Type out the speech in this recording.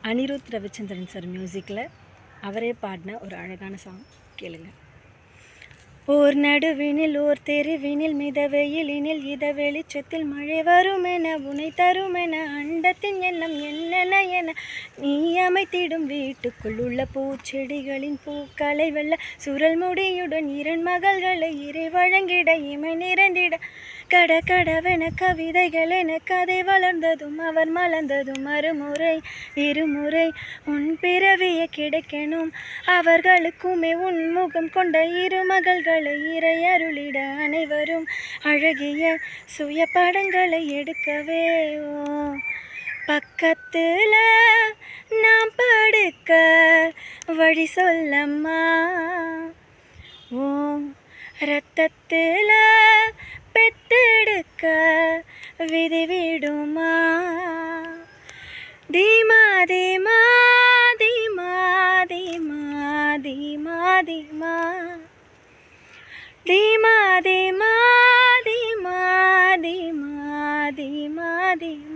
Anirudh Ravichandran sir மியூசிக்கில் அவரே பாடின ஒரு அழகான சாங் கேளுங்க. ஓர் நடுவினில் ஓர் தெருவினில் மித வெயிலினில் இத வெளிச்சத்தில் மழை வருமென உனை தருமென அண்டத்தின் எண்ணம் என்னென்ன என நீ அமைத்திடும் வீட்டுக்குள் உள்ள பூச்செடிகளின் பூக்களை வெல்ல சுரல் முடியுடன் இரண் மகள்களை இறை வழங்கிட இமை நிறைந்திட கட கடவென கவிதைகள் என கதை வளர்ந்ததும் அவர் மலர்ந்ததும் மறுமுறை இருமுறை உன் பிறவிய கிடைக்கணும் அவர்களுக்குமே உன் முகம் கொண்ட இரு மகள்களை இறை அருளிட அனைவரும் அழகிய சுய படங்களை எடுக்கவே பக்கத்துல நாம் படுக்க வழி சொல்லம்மா ஓ ரத்தத்துல பெத்தெடுக்க விதி விடுமா தீமா தீமா தீமா தீமா தீமா தீமா தீமா தீமா தீமா தீமா தீமா தீமா